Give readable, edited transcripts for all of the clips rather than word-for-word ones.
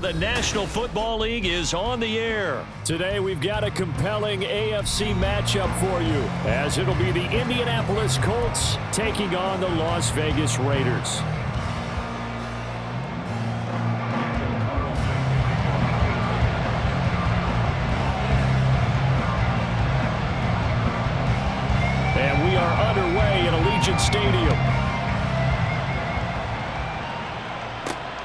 The National Football League is on the air. Today we've got a compelling AFC matchup for you, as it'll be the Indianapolis Colts taking on the Las Vegas Raiders. And we are underway at Allegiant Stadium.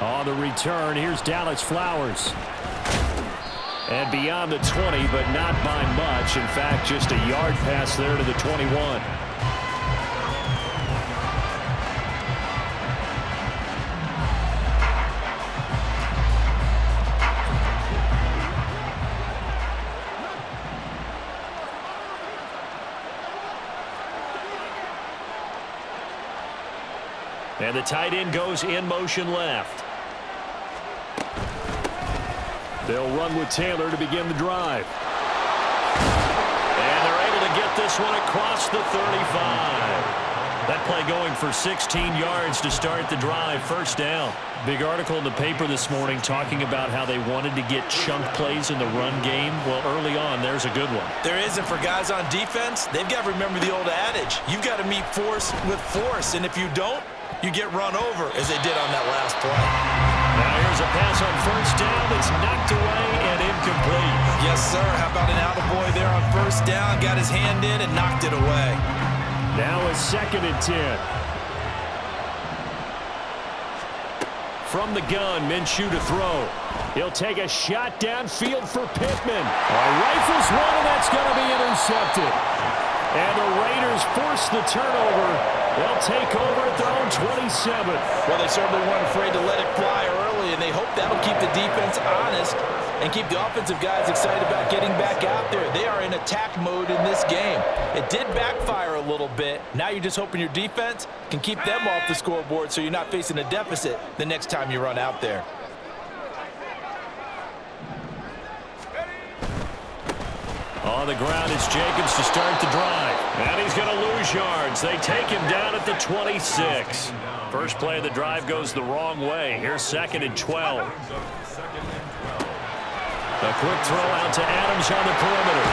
On the return, here's Dallas Flowers. And beyond the 20, but not by much. In fact, just a yard pass there to the 21. And the tight end goes in motion left. They'll run with Taylor to begin the drive. And they're able to get this one across the 35. That play going for 16 yards to start the drive. First down. Big article in the paper this morning talking about how they wanted to get chunk plays in the run game. Well, early on, there's a good one. There isn't for guys on defense. They've got to remember the old adage. You've got to meet force with force, and if you don't, you get run over, as they did on that last play. Now here's a pass on first down that's knocked away and incomplete. Yes, sir. How about an attaboy there on first down? Got his hand in and knocked it away. Now a 2nd and 10. From the gun, Minshew to throw. He'll take a shot downfield for Pittman. Rifles one, and that's going to be intercepted. And the Raiders force the turnover. They'll take over at their own 27. Well, they certainly weren't afraid to let it fly early, and they hope that'll keep the defense honest and keep the offensive guys excited about getting back out there. They are in attack mode in this game. It did backfire a little bit. Now you're just hoping your defense can keep them off the scoreboard so you're not facing a deficit the next time you run out there. On the ground is Jacobs to start the drive. And he's going to lose yards. They take him down at the 26. First play of the drive goes the wrong way. Here's 2nd and 12. A quick throw out to Adams on the perimeter.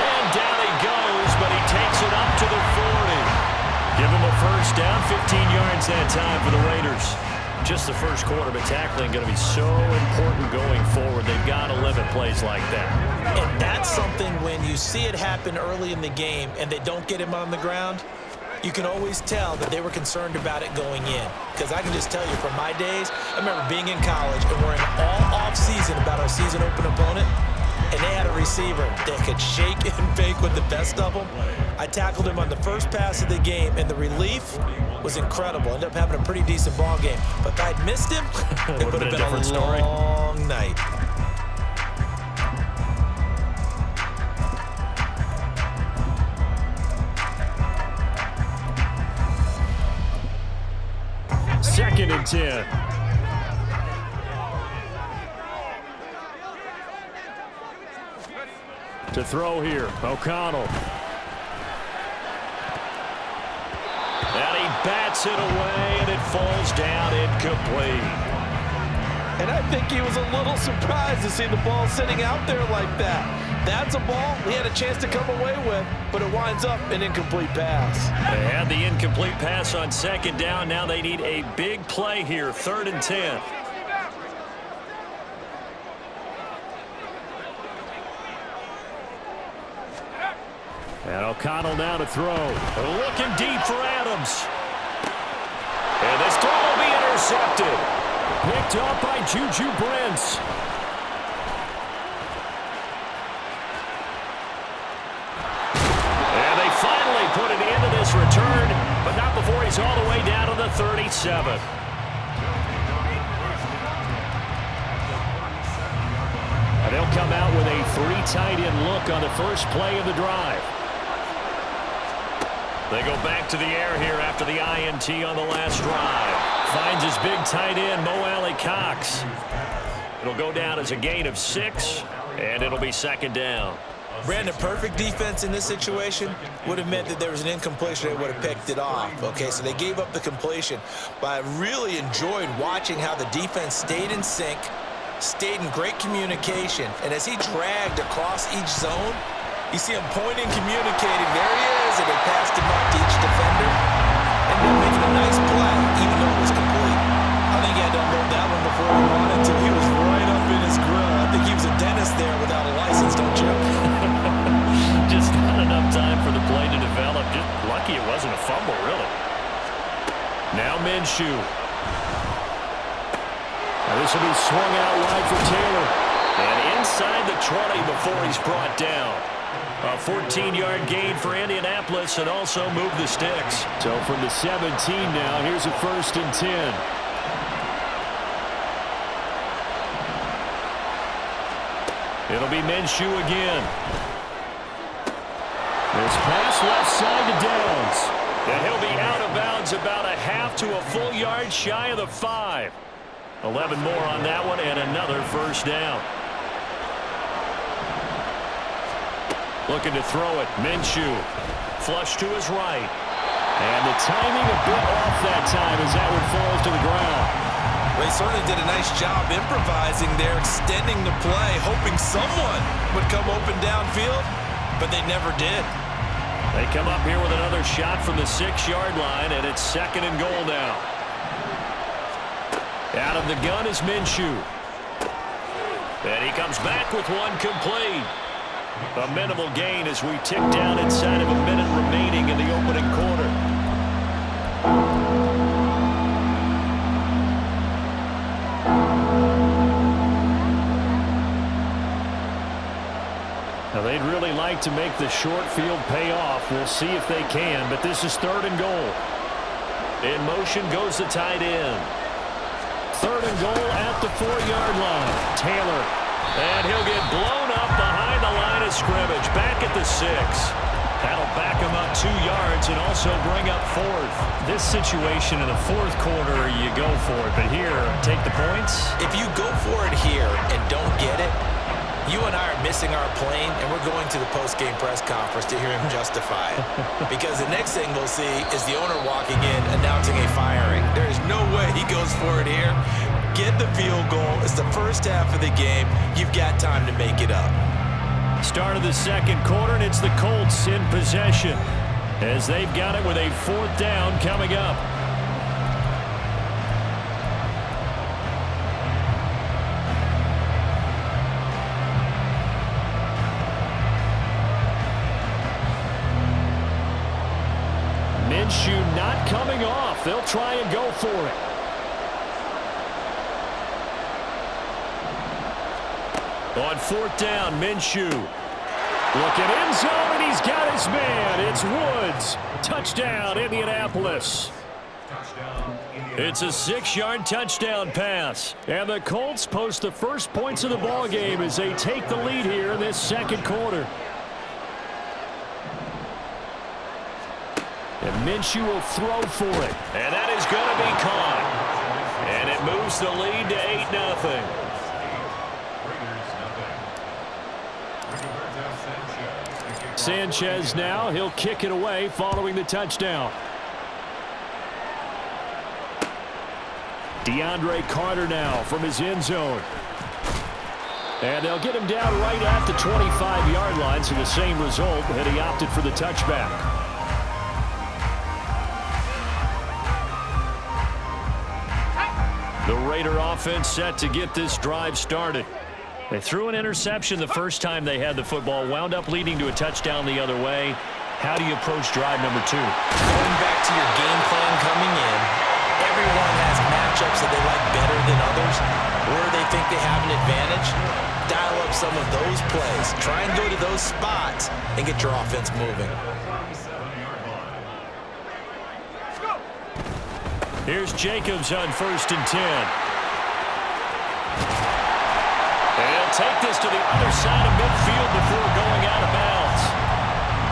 And down he goes, but he takes it up to the 40. Give him a first down, 15 yards that time for the Raiders. Just the first quarter, but tackling going to be so important going forward. They've got to limit plays like that. And that's something when you see it happen early in the game and they don't get him on the ground, you can always tell that they were concerned about it going in. Because I can just tell you from my days, I remember being in college and worrying all off-season about our season open opponent, and they had a receiver that could shake and bake with the best of them. I tackled him on the first pass of the game, and the relief was incredible. Ended up having a pretty decent ball game. But if I'd missed him, it would have been a different story. Long night. Second and 10. To throw here, O'Connell. And he bats it away, and it falls down incomplete. And I think he was a little surprised to see the ball sitting out there like that. That's a ball he had a chance to come away with, but it winds up an incomplete pass. They had the incomplete pass on 2nd down. Now they need a big play here, 3rd and 10. And O'Connell now to throw. Looking deep for Adams. And this throw will be intercepted. Picked up by Juju Brents. And they finally put an end to this return, but not before he's all the way down to the 37. And they'll come out with a 3 tight end look on the first play of the drive. They go back to the air here after the INT on the last drive. Finds his big tight end, Mo Alley Cox. It'll go down as a gain of 6, and it'll be 2nd down. Brandon, perfect defense in this situation would have meant that there was an incompletion. They would have picked it off. Okay, so they gave up the completion. But I really enjoyed watching how the defense stayed in sync, stayed in great communication, and as he dragged across each zone, you see him pointing, communicating. There he is, and they passed him off to each defender, and then making a nice play, even though it was complete. I think he had to unload that one before he wanted to. He was right up in his grill. I think he was a dentist there without a license, don't you? Just not enough time for the play to develop. Just lucky it wasn't a fumble, really. Now Minshew. This will be swung out wide for Taylor. And inside the 20 before he's brought down. A 14-yard gain for Indianapolis and also move the sticks. So from the 17 now, here's a 1st and 10. It'll be Minshew again. This pass left side to Downs. And he'll be out of bounds about a half to a full yard shy of the 5. 11 more on that one and another 1st down. Looking to throw it. Minshew. Flush to his right. And the timing a bit off that time as that one falls to the ground. They certainly did a nice job improvising there, extending the play, hoping someone would come open downfield, but they never did. They come up here with another shot from the 6-yard line, and it's 2nd and goal now. Out of the gun is Minshew. And he comes back with one complete. A minimal gain as we tick down inside of a minute remaining in the opening quarter. Now they'd really like to make the short field pay off. We'll see if they can, but this is 3rd and goal. In motion goes the tight end. 3rd and goal at the 4-yard line. Taylor. And he'll get blown up behind the line of scrimmage. Back at the 6. That'll back him up 2 yards and also bring up 4th. This situation in the 4th quarter, you go for it. But here, take the points. If you go for it here and don't get it, you and I are missing our plane, and we're going to the post-game press conference to hear him justify it. Because the next thing we'll see is the owner walking in announcing a firing. There is no way he goes for it here. Get the field goal. It's the first half of the game. You've got time to make it up. Start of the 2nd quarter, and it's the Colts in possession as they've got it with a 4th down coming up. Minshew not coming off. They'll try and go for it. On 4th down, Minshew. Looking end zone, and he's got his man. It's Woods. Touchdown, Indianapolis. It's a 6-yard touchdown pass. And the Colts post the first points of the ball game as they take the lead here in this 2nd quarter. And Minshew will throw for it. And that is going to be caught. And it moves the lead to 8-0. Sanchez now. He'll kick it away following the touchdown. DeAndre Carter now from his end zone. And they'll get him down right at the 25-yard line, so the same result, and he opted for the touchback. The Raider offense set to get this drive started. They threw an interception the first time they had the football, wound up leading to a touchdown the other way. How do you approach drive number 2? Going back to your game plan coming in, everyone has matchups that they like better than others, where they think they have an advantage. Dial up some of those plays. Try and go to those spots and get your offense moving. Here's Jacobs on 1st and 10. And he'll take this to the other side of midfield before going out of bounds.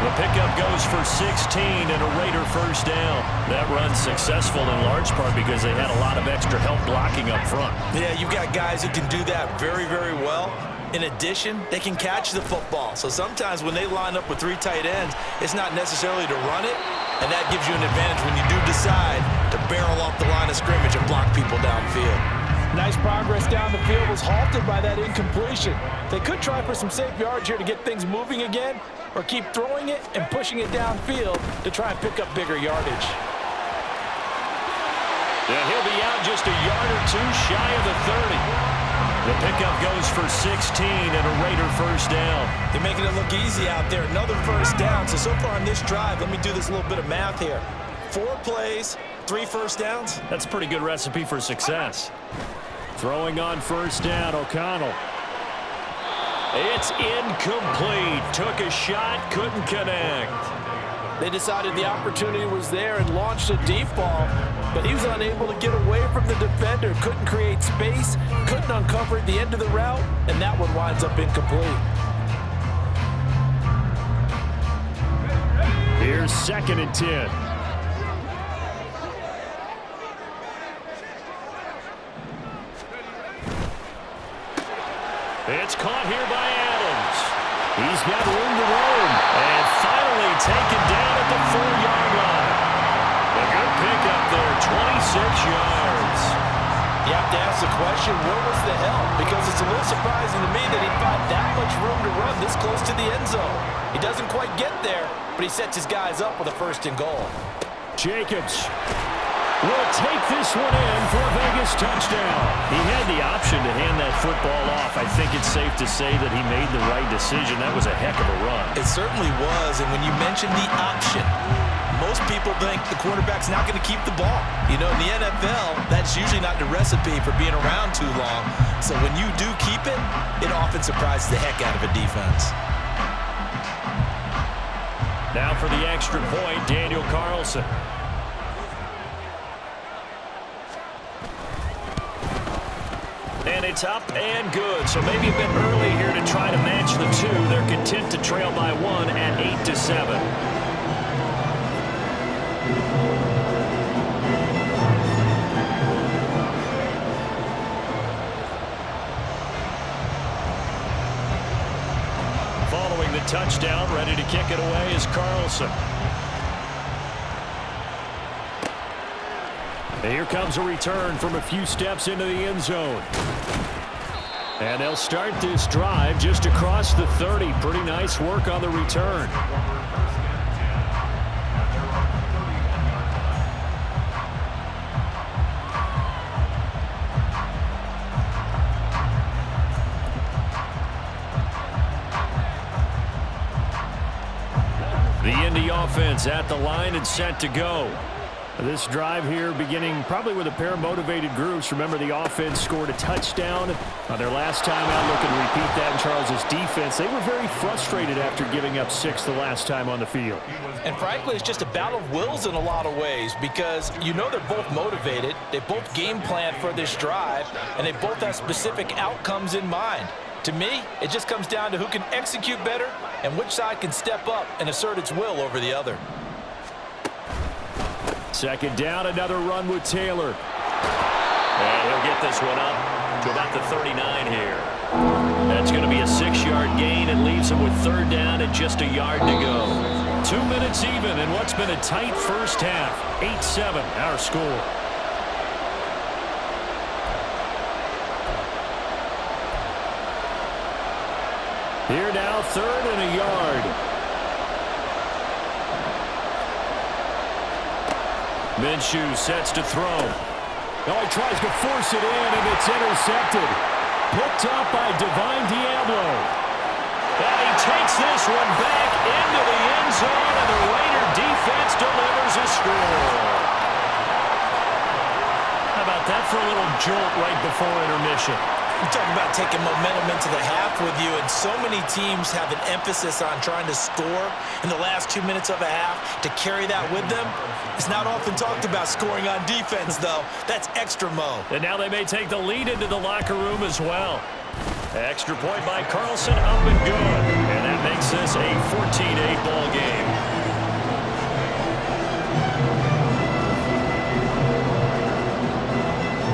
The pickup goes for 16 and a Raider 1st down. That run's successful in large part because they had a lot of extra help blocking up front. Yeah, you've got guys who can do that very, very well. In addition, they can catch the football. So sometimes when they line up with 3 tight ends, it's not necessarily to run it, and that gives you an advantage when you do decide to barrel off the line of scrimmage and block people downfield. nice progress down the field was halted by that incompletion. They could try for some safe yards here to get things moving again, or keep throwing it and pushing it downfield to try and pick up bigger yardage. Yeah, he'll be out just a yard or two shy of the 30. The pickup goes for 16 and a Raider first down. They're making it look easy out there. Another first down. So far on this drive, let me do this little bit of math here. 4 plays, 3 first downs. That's a pretty good recipe for success. Throwing on first down, O'Connell. It's incomplete. Took a shot, couldn't connect. They decided the opportunity was there and launched a deep ball, but he was unable to get away from the defender. Couldn't create space, couldn't uncover at the end of the route, and that one winds up incomplete. Here's 2nd and 10. It's caught here by Adams. He's got room to roam. And finally taken down at the 4-yard line. A good pickup there, 26 yards. You have to ask the question, where was the help? Because it's a little surprising to me that he found that much room to run this close to the end zone. He doesn't quite get there, but he sets his guys up with a 1st and goal. Jacobs will take this one in for a Vegas touchdown. He had the option to hand that football off. I think it's safe to say that he made the right decision. That was a heck of a run. It certainly was, and when you mention the option, most people think the quarterback's not going to keep the ball. You know, in the NFL, that's usually not the recipe for being around too long. So when you do keep it, it often surprises the heck out of a defense. Now for the extra point, Daniel Carlson. And it's up and good. So maybe a bit early here to try to match the two. They're content to trail by 1 at 8-7. Following the touchdown, ready to kick it away is Carlson. And here comes a return from a few steps into the end zone. And they'll start this drive just across the 30. Pretty nice work on the return. The Indy offense at the line and set to go. This drive here beginning probably with a pair of motivated groups. Remember, the offense scored a touchdown on their last time out. Looking to repeat that in Charles's defense. They were very frustrated after giving up 6 the last time on the field. And frankly, it's just a battle of wills in a lot of ways, because you know they're both motivated. They both game plan for this drive, and they both have specific outcomes in mind. To me, it just comes down to who can execute better and which side can step up and assert its will over the other. 2nd down, another run with Taylor. And he'll get this one up to about the 39 here. That's going to be a 6-yard gain. It leaves him with 3rd down and just a yard to go. 2 minutes even in what's been a tight first half. 8-7, our score. Here now, 3rd and a yard. Minshew sets to throw. Oh, he tries to force it in, and it's intercepted. Picked up by Divine Diablo. And he takes this one back into the end zone, and the Raider defense delivers a score. How about that for a little jolt right before intermission? You talk about taking momentum into the half with you, and so many teams have an emphasis on trying to score in the last 2 minutes of a half to carry that with them. It's not often talked about scoring on defense, though. That's extra mo. And now they may take the lead into the locker room as well. Extra point by Carlson, up and good. And that makes this a 14-8 ball game.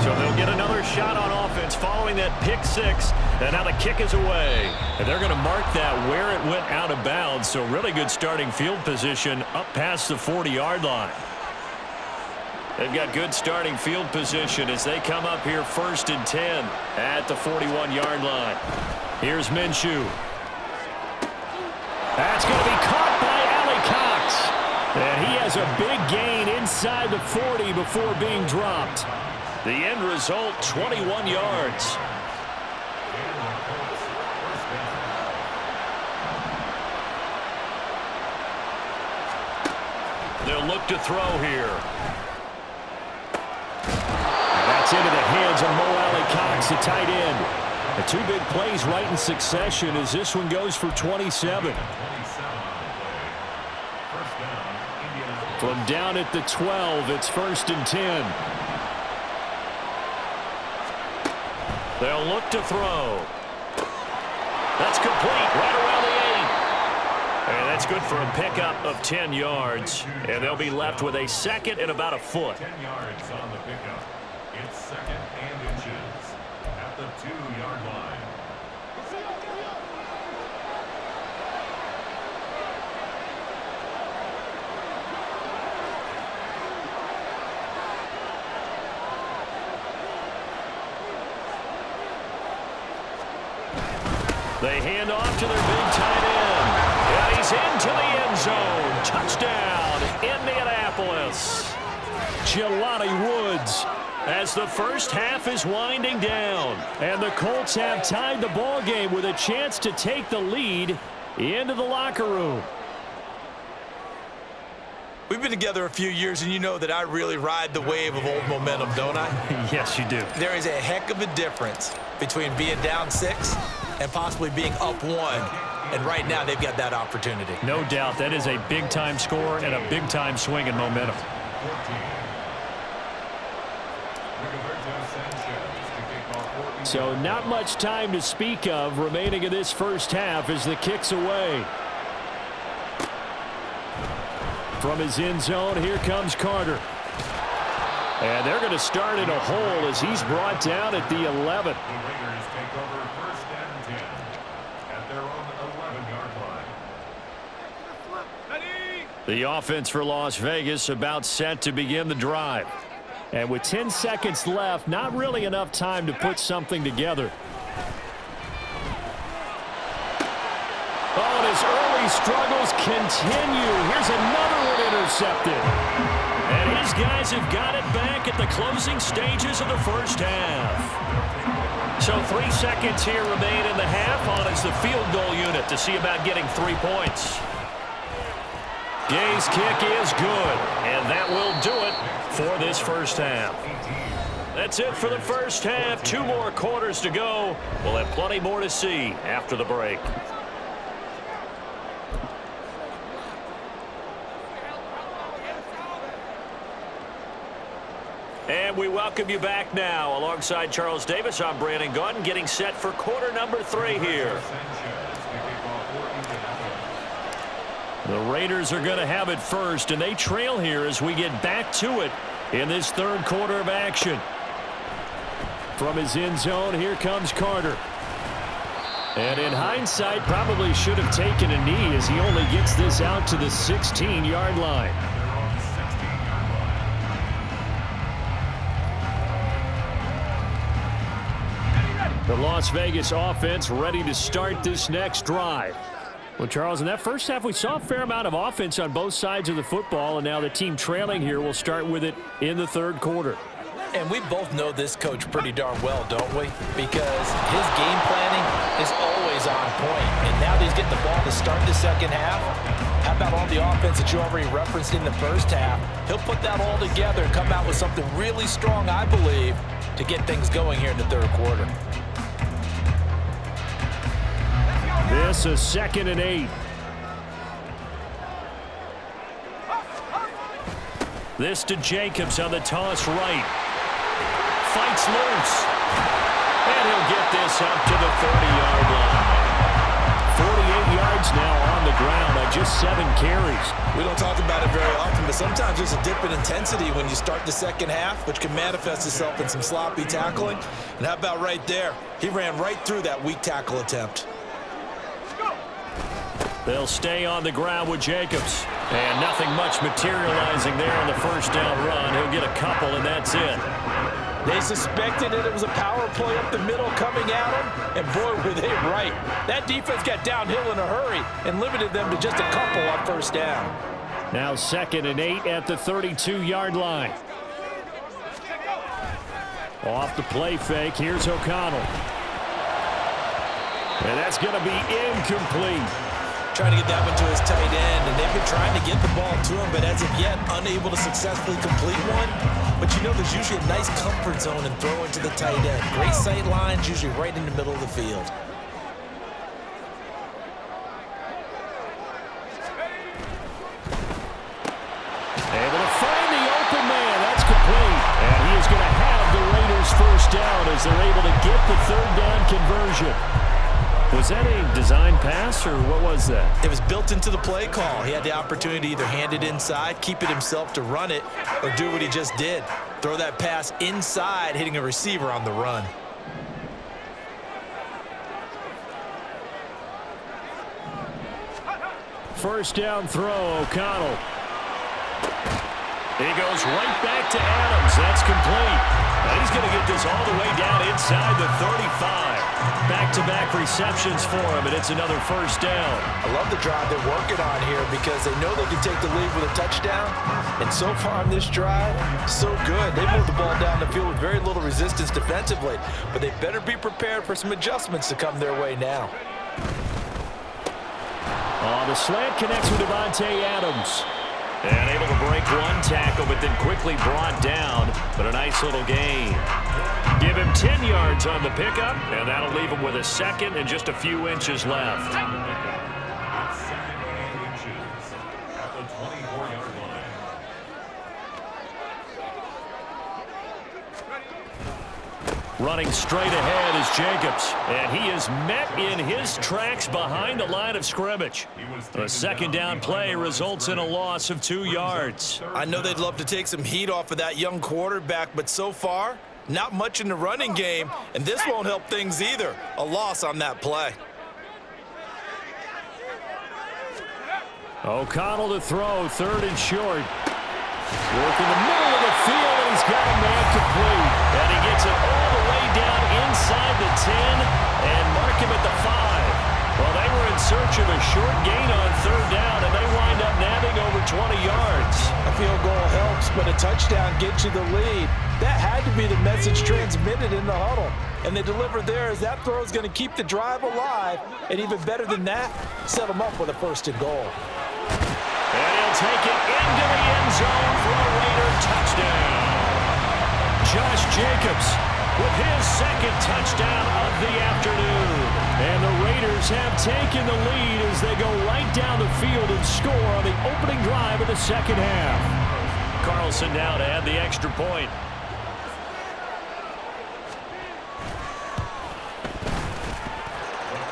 So they'll get another shot on offense following that pick 6. And now the kick is away. And they're going to mark that where it went out of bounds. So really good starting field position up past the 40-yard line. They've got good starting field position as they come up here 1st and 10 at the 41-yard line. Here's Minshew. That's going to be caught by Allie Cox. And he has a big gain inside the 40 before being dropped. The end result, 21 yards. They'll look to throw here. That's into the hands of Mo Alley Cox, the tight end. The two big plays right in succession as this one goes for 27. From down at the 12, it's 1st and 10. They'll look to throw. That's complete right around the 8. And that's good for a pickup of 10 yards. And they'll be left with a second and about a foot. 10 yards on the pickup. It's 2nd and inches at the 2-yard line. They hand off to their big tight end. And he's into the end zone. Touchdown, Indianapolis. Jelani Woods as the first half is winding down. And the Colts have tied the ball game with a chance to take the lead into the locker room. We've been together a few years, and you know that I really ride the wave of old momentum, don't I? Yes, you do. There is a heck of a difference between being down 6 and possibly being up 1. And right now, they've got that opportunity. No doubt. That is a big-time score and a big-time swing in momentum. So not much time to speak of remaining in this first half as the kick's away. From his end zone, here comes Carter. And they're going to start in a hole as he's brought down at the 11. The Raiders take over 1st and 10 at their own 11-yard line. The offense for Las Vegas about set to begin the drive. And with 10 seconds left, not really enough time to put something together. Oh, and his early struggles continue. Here's another one intercepted. And his guys have got it back at the closing stages of the first half. So 3 seconds here remain in the half on as the field goal unit to see about getting 3 points. Gay's kick is good, and that will do it for this first half. That's it for the first half. 2 more quarters to go. We'll have plenty more to see after the break. And we welcome you back now. Alongside Charles Davis, I'm Brandon Gaudin, getting set for quarter number 3 here. The Raiders are going to have it first, and they trail here as we get back to it in this third quarter of action. From his end zone, here comes Carter. And in hindsight, probably should have taken a knee as he only gets this out to the 16-yard line. The Las Vegas offense ready to start this next drive. Well, Charles, in that first half, we saw a fair amount of offense on both sides of the football, and now the team trailing here will start with it in the third quarter. And we both know this coach pretty darn well, don't we? Because his game planning is always on point. And now that he's getting the ball to start the second half, how about all the offense that you already referenced in the first half? He'll put that all together and come out with something really strong, I believe, to get things going here in the third quarter. This is 2nd and 8. This to Jacobs on the toss right. Fights loose. And he'll get this up to the 30-yard line. 48 yards now on the ground on just 7 carries. We don't talk about it very often, but sometimes there's a dip in intensity when you start the second half, which can manifest itself in some sloppy tackling. And how about right there? He ran right through that weak tackle attempt. They'll stay on the ground with Jacobs. And nothing much materializing there on the first down run. He'll get a couple, and that's it. They suspected that it was a power play up the middle coming at them, and boy, were they right. That defense got downhill in a hurry and limited them to just a couple on first down. Now 2nd and 8 at the 32-yard line. Off the play fake, here's O'Connell. And that's going to be incomplete. Trying to get that one to his tight end, and they've been trying to get the ball to him, but as of yet, unable to successfully complete one. But you know there's usually a nice comfort zone in throwing to the tight end. Great sight lines, usually right in the middle of the field. Able to find the open man. That's complete. And he is going to have the Raiders first down as they're able to get the third down conversion. Was that a design pass, or what was that? It was built into the play call. He had the opportunity to either hand it inside, keep it himself to run it, or do what he just did. Throw that pass inside, hitting a receiver on the run. First down throw, O'Connell. He goes right back to Adams. That's complete. And he's going to get this all the way down inside the 35. Back-to-back receptions for him, and it's another first down. I love the drive they're working on here because they know they can take the lead with a touchdown. And so far on this drive, so good. They moved the ball down the field with very little resistance defensively, but they better be prepared for some adjustments to come their way now. The slant connects with Devontae Adams. And able to break one tackle, but then quickly brought down. But a nice little gain. Give him 10 yards on the pickup, and that'll leave him with a second and just a few inches left. It's 2nd and inches at the 24-yard line. Running straight ahead is Jacobs, and he is met in his tracks behind the line of scrimmage. A second down play results in a loss of 2 yards. I know they'd love to take some heat off of that young quarterback, but so far, not much in the running game, and this won't help things either. A loss on that play. O'Connell to throw, 3rd and short. Work in the middle of the field, and he's got a man complete. And he gets it all the way down inside the 10 and mark him at the 5. Well, they were in search of a short gain on 3rd down, and they wind up nabbing over 20 yards. A field goal helps, but a touchdown gets you the lead. That had to be the message transmitted in the huddle. And they delivered there as that throw is going to keep the drive alive. And even better than that, set them up with a 1st and goal. And he'll take it into the end zone for a Raider touchdown. Josh Jacobs with his 2nd touchdown of the afternoon. And the Raiders have taken the lead as they go right down the field and score on the opening drive of the 2nd half. Carlson now to add the extra point.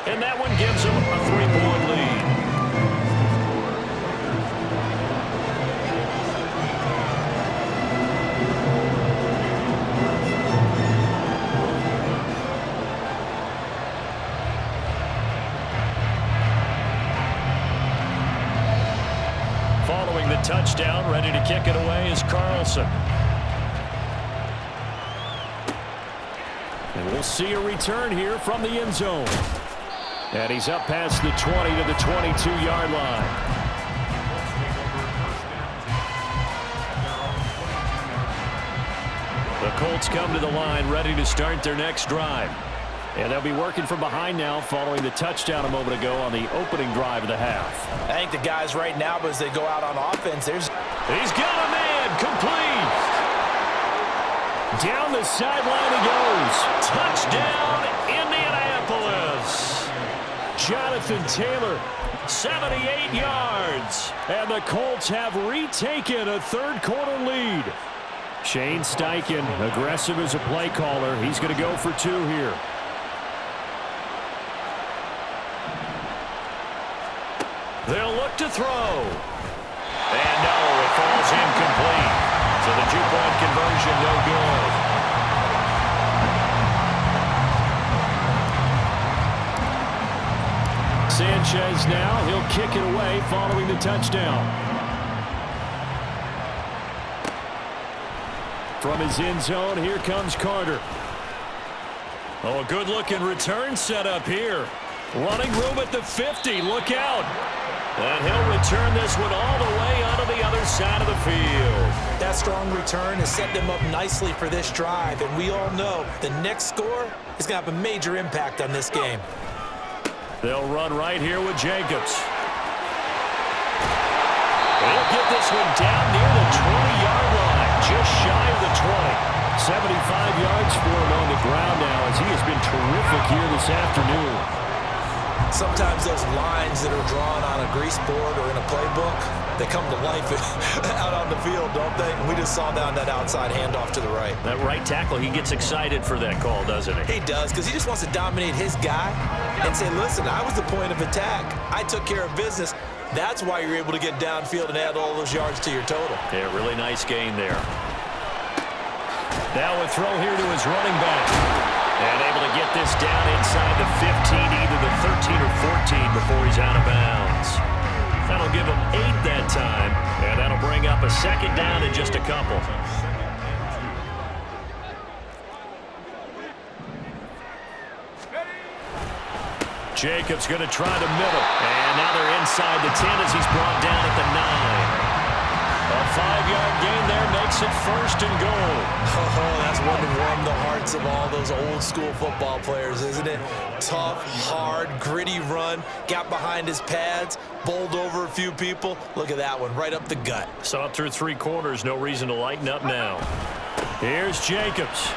And that one gives them a 3-point lead. Following the touchdown, ready to kick it away is Carlson. And we'll see a return here from the end zone. And he's up past the 20 to the 22-yard line. The Colts come to the line ready to start their next drive. And they'll be working from behind now following the touchdown a moment ago on the opening drive of the half. I think the guys right now, as they go out on offense, He's got a man, complete. Down the sideline he goes. Touchdown, Indianapolis. Jonathan Taylor, 78 yards. And the Colts have retaken a 3rd quarter lead. Shane Steichen, aggressive as a play caller. He's going to go for 2 here. They'll look to throw. And no, it falls incomplete. So the 2-point conversion no good. Sanchez now, he'll kick it away following the touchdown. From his end zone, here comes Carter. Oh, a good-looking return set up here. Running room at the 50. Look out. And he'll return this one all the way onto the other side of the field. That strong return has set them up nicely for this drive, and we all know the next score is going to have a major impact on this game. They'll run right here with Jacobs. He'll get this one down near the 20-yard line, just shy of the 20. 75 yards for him on the ground now as he has been terrific here this afternoon. Sometimes those lines that are drawn on a grease board or in a playbook, they come to life out on the field, don't they? And we just saw that on that outside handoff to the right. That right tackle, he gets excited for that call, doesn't he? He does, because he just wants to dominate his guy and say, listen, I was the point of attack. I took care of business. That's why you're able to get downfield and add all those yards to your total. Yeah, really nice gain there. Now a throw here to his running back. And able to get this down inside the 15, either the 13 or 14 before he's out of bounds. That'll give him 8 that time, and that'll bring up a second down in just a couple. Jacobs going to try the middle, and now they're inside the 10 as he's brought down at the 9. A 5-yard gain there makes it first and goal. Oh, that's one to warm the hearts of all those old-school football players, isn't it? Tough, hard, gritty run, got behind his pads, bowled over a few people. Look at that one, right up the gut. Saw it through 3 quarters, no reason to lighten up now. Here's Jacobs.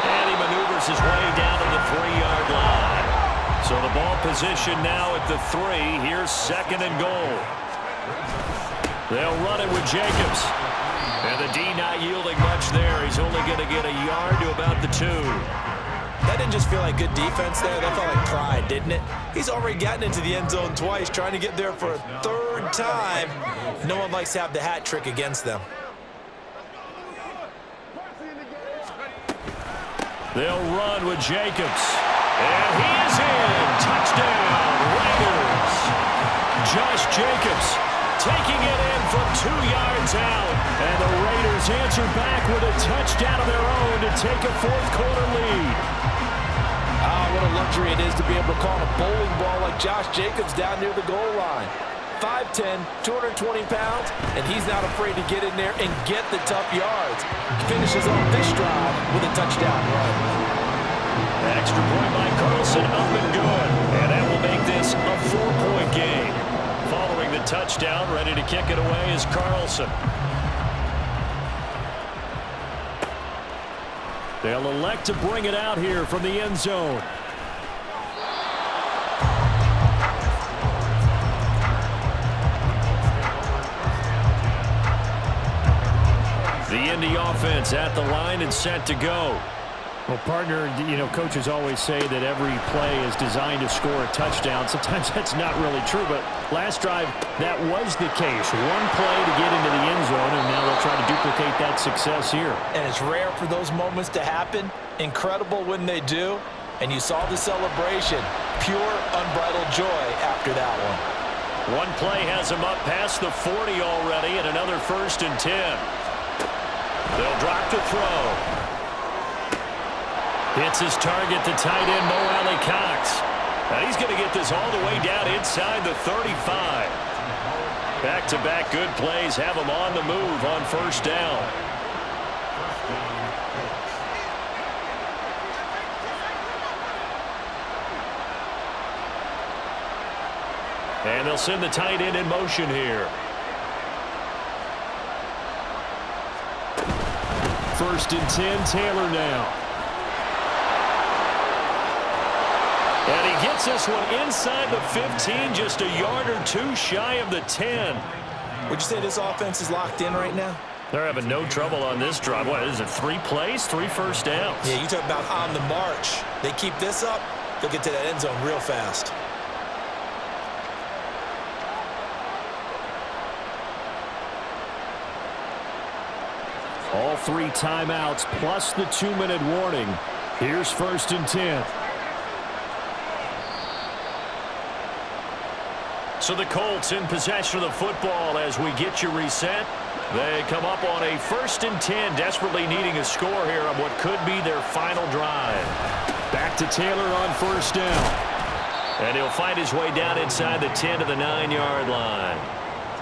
And he maneuvers his way down to the 3-yard line. So the ball position now at the 3. Here's second and goal. They'll run it with Jacobs. And the D not yielding much there. He's only going to get a yard to about the 2. That didn't just feel like good defense there. That felt like pride, didn't it? He's already gotten into the end zone twice, trying to get there for a 3rd time. No one likes to have the hat trick against them. They'll run with Jacobs. And he is in. Touchdown, Raiders. Josh Jacobs taking it in from 2 yards out. And the Raiders answer back with a touchdown of their own to take a 4th quarter lead. What a luxury it is to be able to call a bowling ball like Josh Jacobs down near the goal line. 5'10", 220 pounds, and he's not afraid to get in there and get the tough yards. Finishes off this drive with a touchdown run. An extra point by Carlson, up and good. And that will make this a 4-point game. Following the touchdown, ready to kick it away is Carlson. They'll elect to bring it out here from the end zone. The Indy offense at the line and set to go. Well, partner, coaches always say that every play is designed to score a touchdown. Sometimes that's not really true, but last drive, that was the case. One play to get into the end zone, and now they'll try to duplicate that success here. And it's rare for those moments to happen. Incredible when they do. And you saw the celebration. Pure, unbridled joy after that one. One play has him up past the 40 already, and another 1st and 10. They'll drop to throw. Hits his target, the tight end, Mo Alley-Cox. And he's going to get this all the way down inside the 35. Back-to-back good plays have him on the move on 1st down. And they'll send the tight end in motion here. 1st and 10, Taylor now. And he gets this one inside the 15, just a yard or 2 shy of the 10. Would you say this offense is locked in right now? They're having no trouble on this drive. What is it, 3 plays, 3 first downs? Yeah, you talk about on the march. They keep this up, they'll get to that end zone real fast. All 3 timeouts plus the 2-minute warning. Here's 1st and 10. So the Colts in possession of the football as we get you reset. They come up on a 1st and 10, desperately needing a score here on what could be their final drive. Back to Taylor on 1st down. And he'll find his way down inside the 10 to the 9-yard line.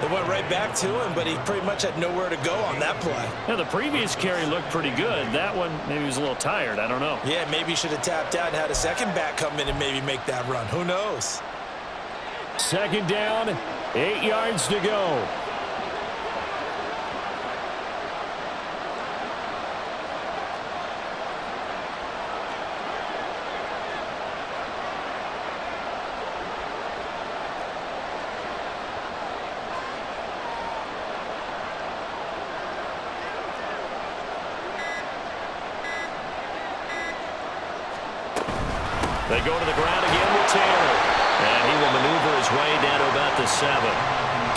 They went right back to him, but he pretty much had nowhere to go on that play. Yeah, the previous carry looked pretty good. That one, maybe he was a little tired. I don't know. Yeah, maybe he should have tapped out and had a second back come in and maybe make that run. Who knows? 2nd down, 8 yards to go. They go to the ground again with Taylor. And he will maneuver his way down to about the 7.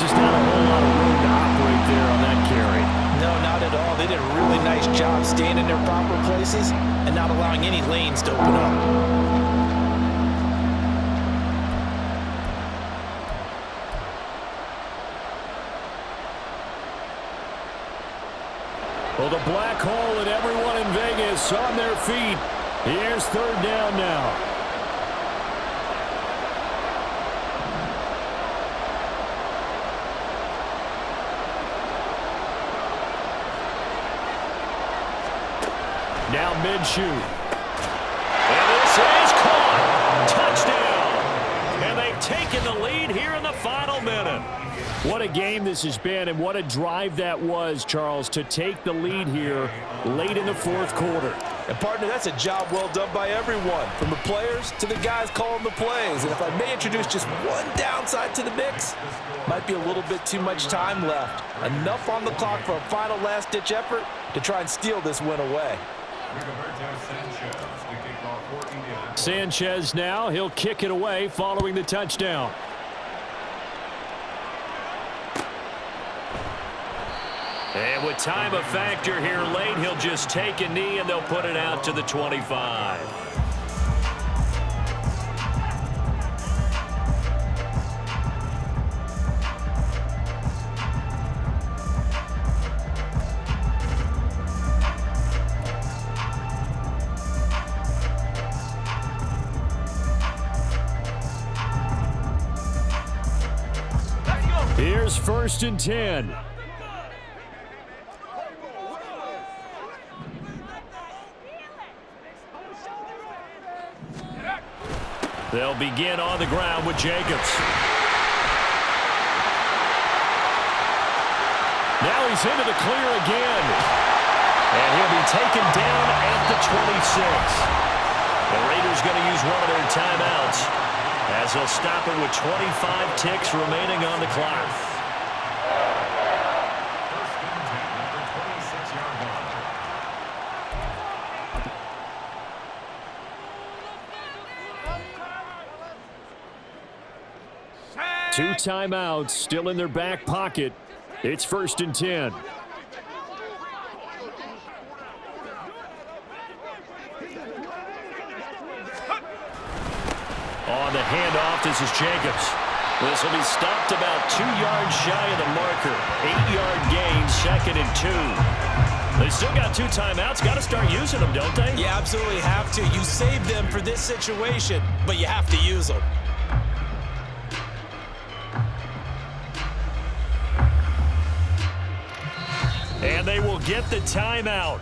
Just not a whole lot of room to operate there on that carry. No, not at all. They did a really nice job staying in their proper places and not allowing any lanes to open up. Well, the black hole and everyone in Vegas on their feet. Here's 3rd down now. Now Minshew. And this is caught. Touchdown. And they've taken the lead here in the final minute. What a game this has been, and what a drive that was, Charles, to take the lead here late in the 4th quarter. And, partner, that's a job well done by everyone, from the players to the guys calling the plays. And if I may introduce just one downside to the mix, might be a little bit too much time left. Enough on the clock for a final last-ditch effort to try and steal this win away. Sanchez now, he'll kick it away following the touchdown. And with time a factor here late, he'll just take a knee and they'll put it out to the 25. Here's 1st and 10. They'll begin on the ground with Jacobs. Now he's into the clear again. And he'll be taken down at the 26. The Raiders going to use one of their timeouts as they'll stop it with 25 ticks remaining on the clock. Two timeouts still in their back pocket. It's 1st and 10. On the handoff, this is Jacobs. This will be stopped about 2 yards shy of the marker. 8-yard gain, 2nd and 2. They still got 2 timeouts. Got to start using them, don't they? You absolutely have to. You save them for this situation, but you have to use them. And they will get the timeout.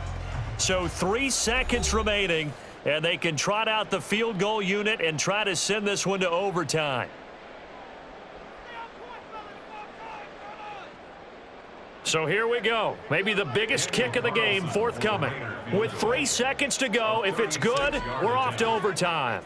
So 3 seconds remaining, and they can trot out the field goal unit and try to send this one to overtime. So here we go. Maybe the biggest kick of the game forthcoming. With 3 seconds to go, if it's good, we're off to overtime.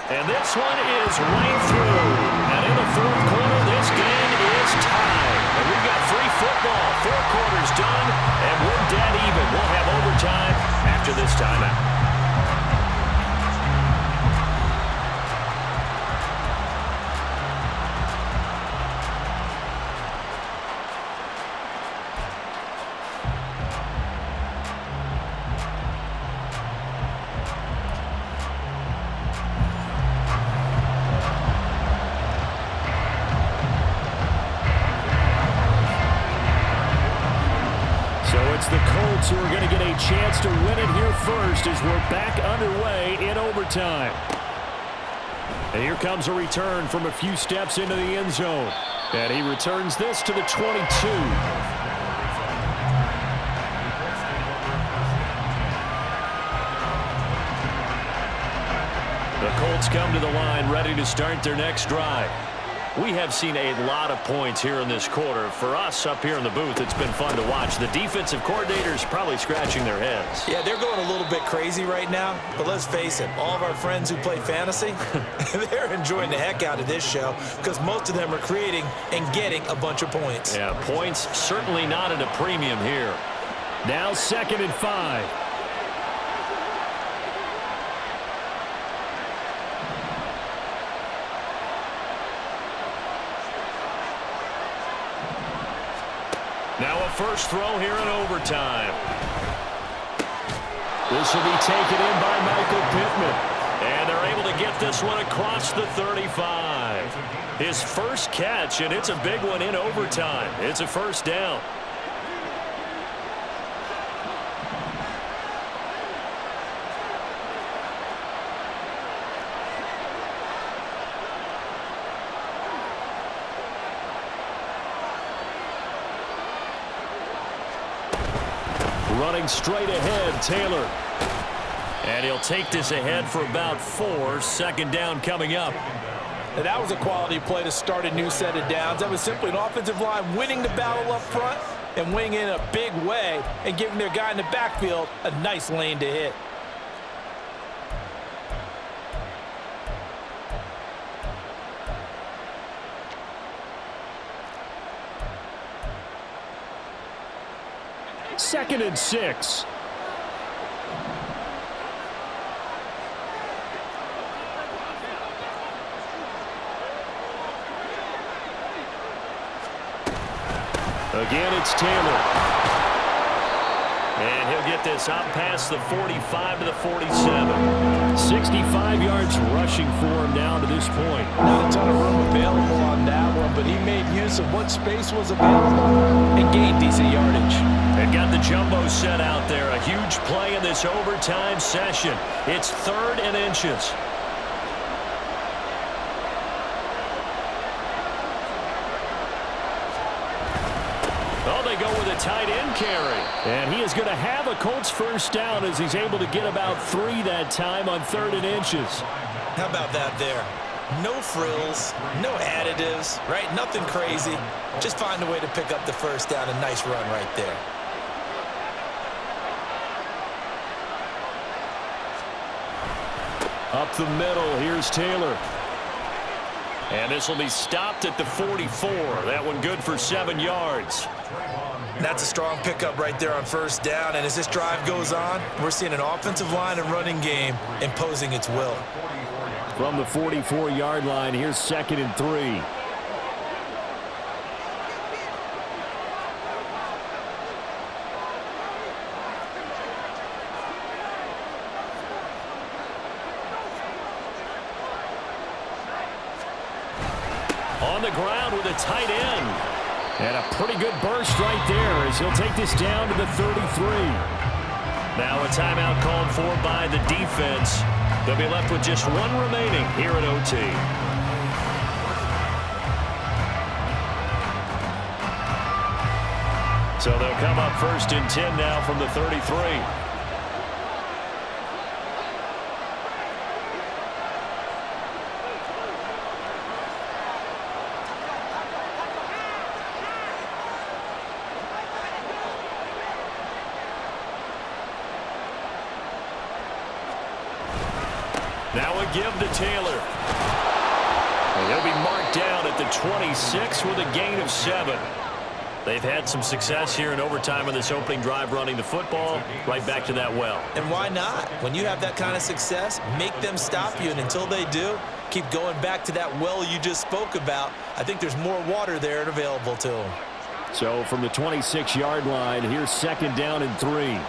And this one is right through. And in the 4th quarter, this game is tied. And we've got free football. 4 quarters done, and we're dead even. We'll have overtime after this timeout. Colts, who are going to get a chance to win it here first as we're back underway in overtime. And here comes a return from a few steps into the end zone. And he returns this to the 22. The Colts come to the line ready to start their next drive. We have seen a lot of points here in this quarter. For us up here in the booth, it's been fun to watch. The defensive coordinators probably scratching their heads. Yeah, they're going a little bit crazy right now, but let's face it, all of our friends who play fantasy, they're enjoying the heck out of this show because most of them are creating and getting a bunch of points. Yeah, points certainly not at a premium here. Now 2nd and 5. Now a first throw here in overtime. This will be taken in by Michael Pittman. And they're able to get this one across the 35. His first catch, and it's a big one in overtime. It's a first down. Running straight ahead, Taylor. And he'll take this ahead for about 4. 2nd down coming up. And that was a quality play to start a new set of downs. That was simply an offensive line winning the battle up front and winning in a big way and giving their guy in the backfield a nice lane to hit. Second and 6. Again, it's Taylor. And he'll get this out past the 45 to the 47. 65 yards rushing for him down to this point. Not a ton of room available on that one, but he made use of what space was available and gained decent yardage. And got the jumbo set out there. A huge play in this overtime session. It's 3rd and inches. Oh, they go with a tight end carry. And he is going to have a Colts first down as he's able to get about 3 that time on 3rd and inches. How about that there? No frills, no additives, right? Nothing crazy. Just find a way to pick up the first down. A nice run right there. Up the middle, here's Taylor. And this will be stopped at the 44. That one good for 7 yards. That's a strong pickup right there on first down. And as this drive goes on, we're seeing an offensive line and running game imposing its will. From the 44-yard line, here's 2nd and 3. On the ground with a tight end. And a pretty good burst right there as he'll take this down to the 33. Now a timeout called for by the defense. They'll be left with just 1 remaining here at OT. So they'll come up 1st and 10 now from the 33. Now a give to Taylor. And he'll be marked down at the 26 with a gain of 7. They've had some success here in overtime on this opening drive running the football. Right back to that well. And why not? When you have that kind of success, make them stop you. And until they do, keep going back to that well you just spoke about. I think there's more water there and available to them. So from the 26-yard line, here's 2nd down and 3.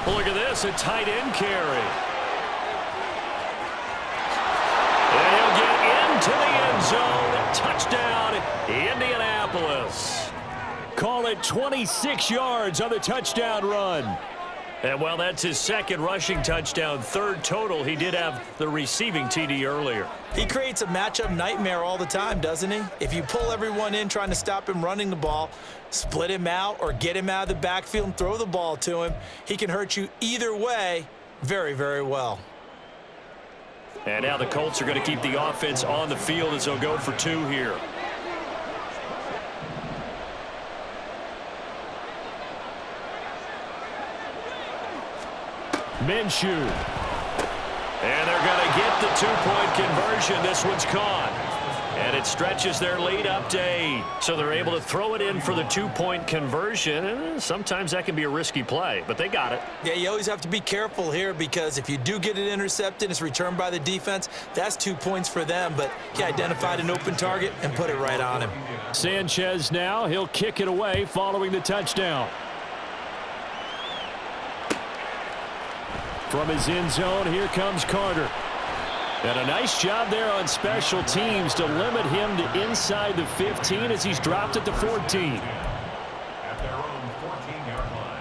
Look at this, a tight end carry. And he'll get into the end zone. Touchdown, Indianapolis. Call it 26 yards on the touchdown run. And while that's his second rushing touchdown, third total, he did have the receiving TD earlier. He creates a matchup nightmare all the time, doesn't he? If you pull everyone in trying to stop him running the ball, split him out or get him out of the backfield and throw the ball to him, he can hurt you either way very, very well. And now the Colts are going to keep the offense on the field as they'll go for 2 here. Minshew. And they're going to get the 2-point conversion. This one's caught. And it stretches their lead up to 8. So they're able to throw it in for the 2-point conversion. And sometimes that can be a risky play, but they got it. Yeah, you always have to be careful here because if you do get it intercepted, it's returned by the defense, that's 2 points for them. But he identified an open target and put it right on him. Sanchez now, he'll kick it away following the touchdown. From his end zone, here comes Carter. And a nice job there on special teams to limit him to inside the 15 as he's dropped at the 14. At their own 14-yard line.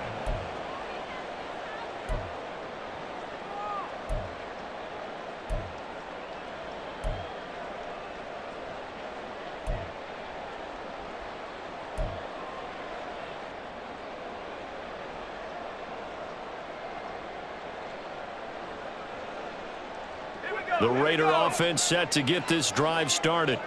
The Raider offense set to get this drive started.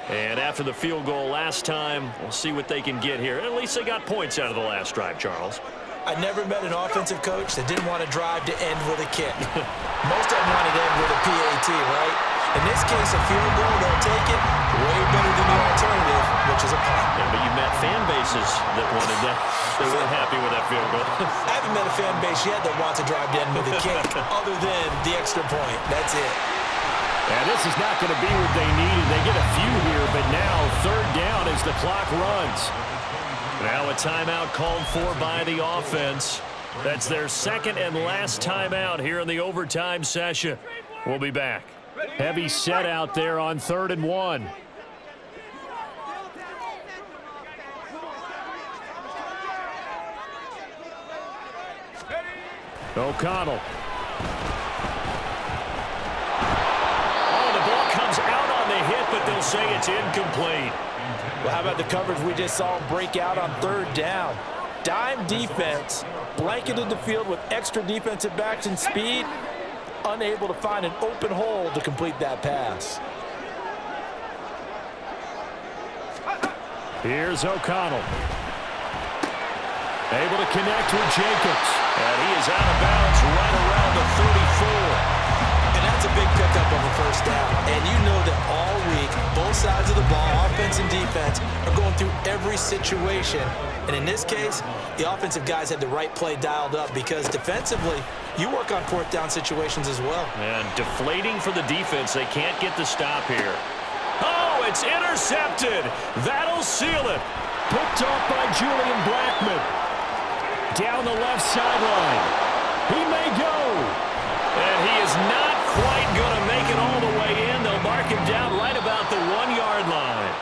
And after the field goal last time, we'll see what they can get here. At least they got points out of the last drive, Charles. I never met an offensive coach that didn't want to drive to end with a kick. Most of them wanted to end with a PAT, right? In this case, a field goal, they'll take it way better than the alternative, which is a punt. Yeah, but you met fan bases that wanted that. They weren't happy with that field goal. I haven't met a fan base yet that wants to drive to end with a kick other than the extra point. That's it. And this is not going to be what they needed. They get a few here, but now third down as the clock runs. Now a timeout called for by the offense. That's their second and last timeout here in the overtime session. We'll be back. Heavy set out there on 3rd and 1. O'Connell. But they'll say it's incomplete. Well, how about the coverage we just saw him break out on 3rd down? Dime defense, blanketed the field with extra defensive backs and speed, unable to find an open hole to complete that pass. Here's O'Connell. Able to connect with Jacobs. And he is out of bounds right around the 34. That's a big pickup of a first down. And you know that all week, both sides of the ball, offense and defense, are going through every situation. And in this case, the offensive guys had the right play dialed up because defensively, you work on 4th down situations as well. And deflating for the defense. They can't get the stop here. Oh, it's intercepted. That'll seal it. Picked off by Julian Blackmon. Down the left sideline. He may go. And he is not quite going to make it all the way in. They'll mark him down right about the 1-yard line.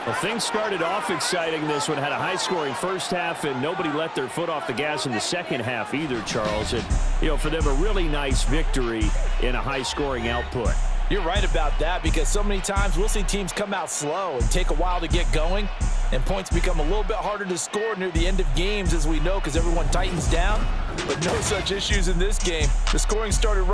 Well, things started off exciting. This one had a high-scoring first half, and nobody let their foot off the gas in the second half either, Charles. And, you know, for them, a really nice victory in a high-scoring output. You're right about that because so many times we'll see teams come out slow and take a while to get going, and points become a little bit harder to score near the end of games, as we know, because everyone tightens down. But no such issues in this game. The scoring started